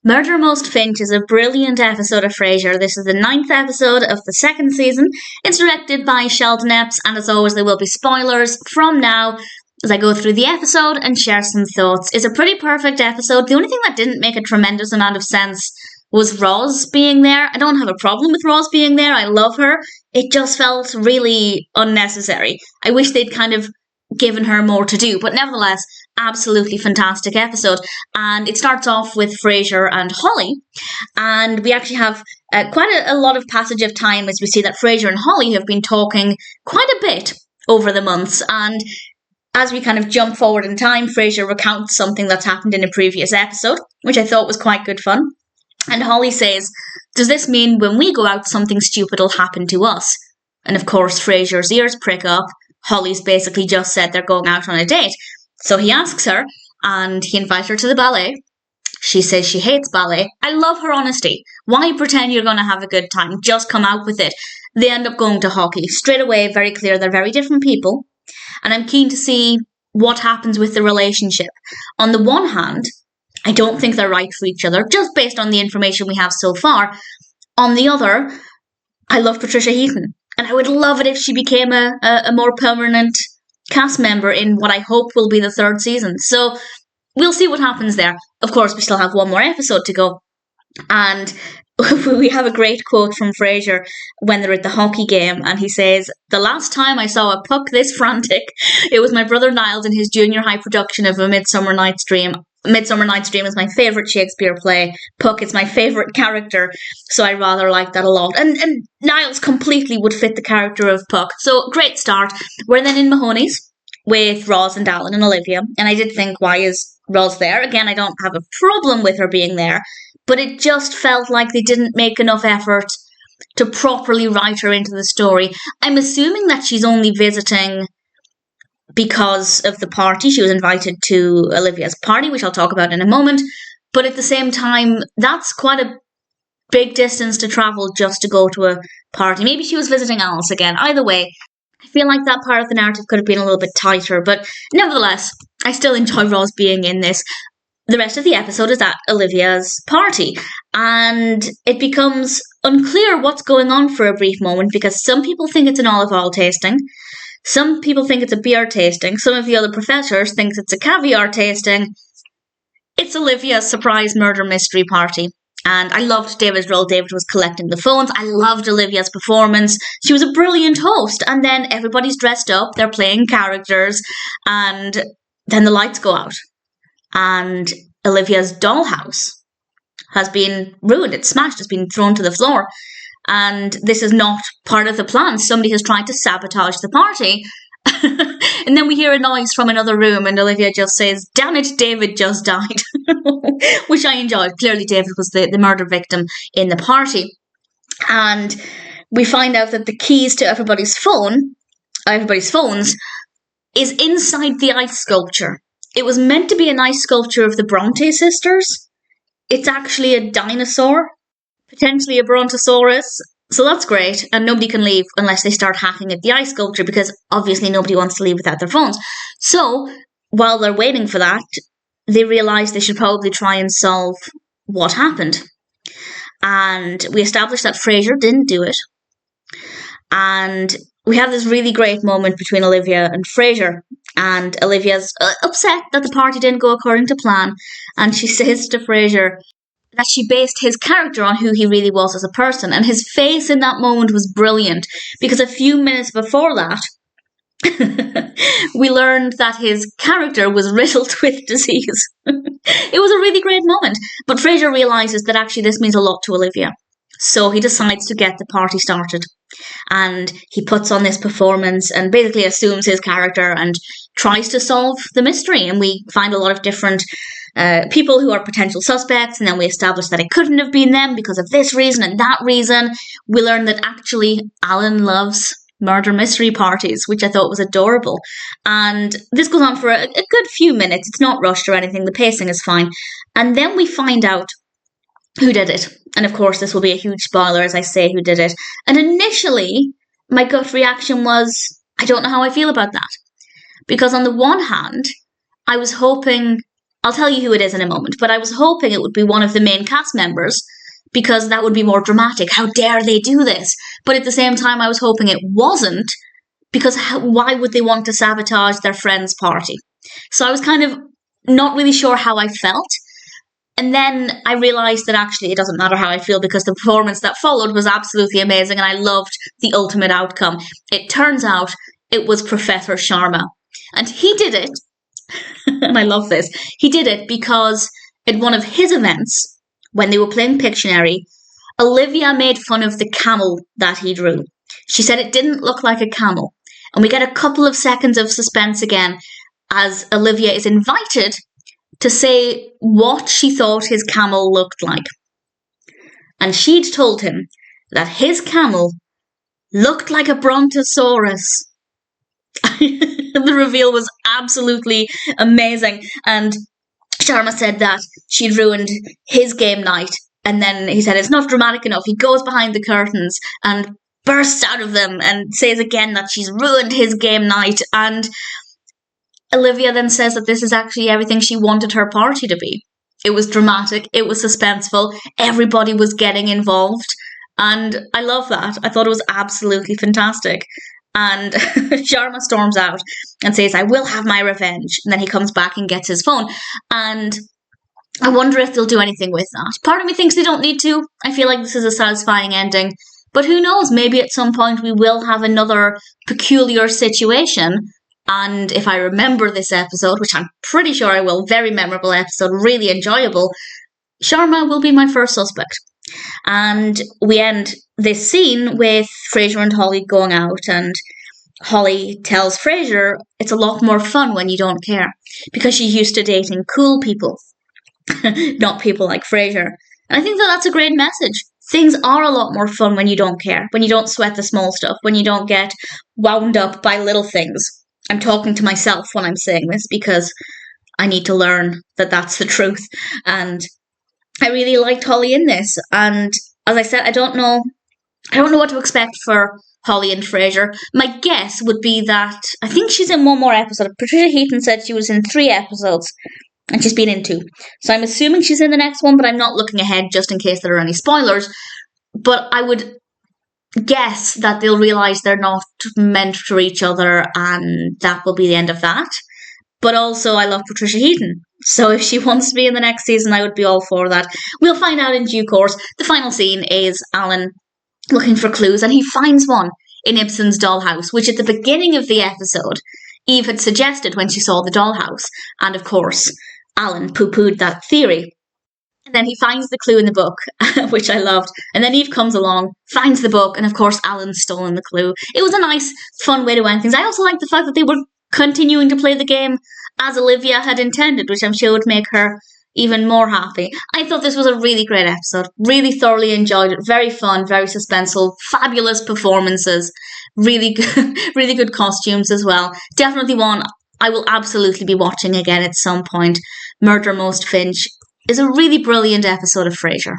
Murder Most Finch is a brilliant episode of Frasier. This is the 9th episode of the 2nd season. It's directed by Sheldon Epps, and as always, there will be spoilers from now as I go through the episode and share some thoughts. It's a pretty perfect episode. The only thing that didn't make a tremendous amount of sense was Roz being there. I don't have a problem with Roz being there. I love her. It just felt really unnecessary. I wish they'd kind of given her more to do, but nevertheless, absolutely fantastic episode. And it starts off with Frasier and Holly, and we actually have quite a lot of passage of time as we see that Frasier and Holly have been talking quite a bit over the months. And as we kind of jump forward in time, Frasier recounts something that's happened in a previous episode, which I thought was quite good fun. And Holly says, "Does this mean when we go out something stupid will happen to us?" And of course Frasier's ears prick up. Holly's basically just said they're going out on a date. So he asks her, and he invites her to the ballet. She says she hates ballet. I love her honesty. Why pretend you're going to have a good time? Just come out with it. They end up going to hockey. Straight away, very clear they're very different people. And I'm keen to see what happens with the relationship. On the one hand, I don't think they're right for each other, just based on the information we have so far. On the other, I love Patricia Heaton. And I would love it if she became a more permanent cast member in what I hope will be the 3rd season. So we'll see what happens there. Of course, we still have one more episode to go. And we have a great quote from Frasier when they're at the hockey game. And he says, "The last time I saw a puck this frantic, it was my brother Niles in his junior high production of A Midsummer Night's Dream. Midsummer Night's Dream is my favourite Shakespeare play. Puck is my favourite character, so I rather like that a lot." And Niles completely would fit the character of Puck. So, great start. We're then in Mahoney's with Roz and Alan and Olivia. And I did think, why is Roz there? Again, I don't have a problem with her being there, but it just felt like they didn't make enough effort to properly write her into the story. I'm assuming that she's only visiting because of the party. She was invited to Olivia's party, which I'll talk about in a moment. But at the same time, that's quite a big distance to travel just to go to a party. Maybe she was visiting Alice again. Either way, I feel like that part of the narrative could have been a little bit tighter. But nevertheless, I still enjoy Roz being in this. The rest of the episode is at Olivia's party. And it becomes unclear what's going on for a brief moment, because some people think it's an olive oil tasting. Some people think it's a beer tasting. Some of the other professors think it's a caviar tasting. It's Olivia's surprise murder mystery party. And I loved David's role. David was collecting the phones. I loved Olivia's performance. She was a brilliant host. And then everybody's dressed up. They're playing characters. And then the lights go out. And Olivia's dollhouse has been ruined. It's smashed. It's been thrown to the floor. And this is not part of the plan. Somebody has tried to sabotage the party. And then we hear a noise from another room, and Olivia just says, "Damn it, David just died." Which I enjoyed. Clearly David was the murder victim in the party. And we find out that the keys to everybody's phones, is inside the ice sculpture. It was meant to be an ice sculpture of the Bronte sisters. It's actually a dinosaur. Potentially a Brontosaurus. So that's great. And nobody can leave unless they start hacking at the ice sculpture, because obviously nobody wants to leave without their phones. So while they're waiting for that, they realise they should probably try and solve what happened. And we established that Frasier didn't do it. And we have this really great moment between Olivia and Frasier. And Olivia's upset that the party didn't go according to plan. And she says to Frasier that she based his character on who he really was as a person. And his face in that moment was brilliant, because a few minutes before that, we learned that his character was riddled with disease. It was a really great moment. But Frasier realises that actually this means a lot to Olivia. So he decides to get the party started. And he puts on this performance and basically assumes his character and tries to solve the mystery. And we find a lot of different people who are potential suspects, and then we establish that it couldn't have been them because of this reason and that reason. We learn that actually Alan loves murder mystery parties, which I thought was adorable. And this goes on for a good few minutes. It's not rushed or anything. The pacing is fine. And then we find out who did it. And of course, this will be a huge spoiler as I say who did it. And initially, my gut reaction was, I don't know how I feel about that. Because on the one hand, I was hoping I'll tell you who it is in a moment, but I was hoping it would be one of the main cast members because that would be more dramatic. How dare they do this? But at the same time, I was hoping it wasn't because why would they want to sabotage their friend's party? So I was kind of not really sure how I felt. And then I realised that actually it doesn't matter how I feel because the performance that followed was absolutely amazing and I loved the ultimate outcome. It turns out it was Professor Sharma. And he did it, and I love this, he did it because at one of his events, when they were playing Pictionary, Olivia made fun of the camel that he drew. She said it didn't look like a camel. And we get a couple of seconds of suspense again as Olivia is invited to say what she thought his camel looked like. And she'd told him that his camel looked like a brontosaurus. The reveal was absolutely amazing. And Sharma said that she'd ruined his game night. And then he said it's not dramatic enough. He goes behind the curtains and bursts out of them and says again that she's ruined his game night. And Olivia then says that this is actually everything she wanted her party to be. It was dramatic, it was suspenseful, everybody was getting involved, and I love that. I thought it was absolutely fantastic. And Sharma storms out and says, I will have my revenge. And then he comes back and gets his phone. And I wonder if they'll do anything with that. Part of me thinks they don't need to. I feel like this is a satisfying ending. But who knows, maybe at some point we will have another peculiar situation. And if I remember this episode, which I'm pretty sure I will, very memorable episode, really enjoyable, Sharma will be my first suspect. And we end this scene with Frasier and Holly going out, and Holly tells Frasier it's a lot more fun when you don't care, because she's used to dating cool people, not people like Frasier. And I think that that's a great message. Things are a lot more fun when you don't care, when you don't sweat the small stuff, when you don't get wound up by little things. I'm talking to myself when I'm saying this because I need to learn that that's the truth. And I really liked Holly in this. And as I said, I don't know what to expect for Holly and Frasier. My guess would be that I think she's in one more episode. Patricia Heaton said she was in 3 episodes and she's been in 2. So I'm assuming she's in the next one, but I'm not looking ahead just in case there are any spoilers. But I would guess that they'll realise they're not meant for each other and that will be the end of that. But also I love Patricia Heaton, so if she wants to be in the next season I would be all for that. We'll find out in due course. The final scene is Alan looking for clues and he finds one in Ibsen's dollhouse, which at the beginning of the episode Eve had suggested when she saw the dollhouse, and of course Alan poo-pooed that theory. And then he finds the clue in the book, which I loved. And then Eve comes along, finds the book, and of course Alan's stolen the clue. It was a nice, fun way to end things. I also liked the fact that they were continuing to play the game as Olivia had intended, which I'm sure would make her even more happy. I thought this was a really great episode. Really thoroughly enjoyed it. Very fun, very suspenseful, fabulous performances. Really good, really good costumes as well. Definitely one I will absolutely be watching again at some point. Murder Most Finch is a really brilliant episode of Frasier.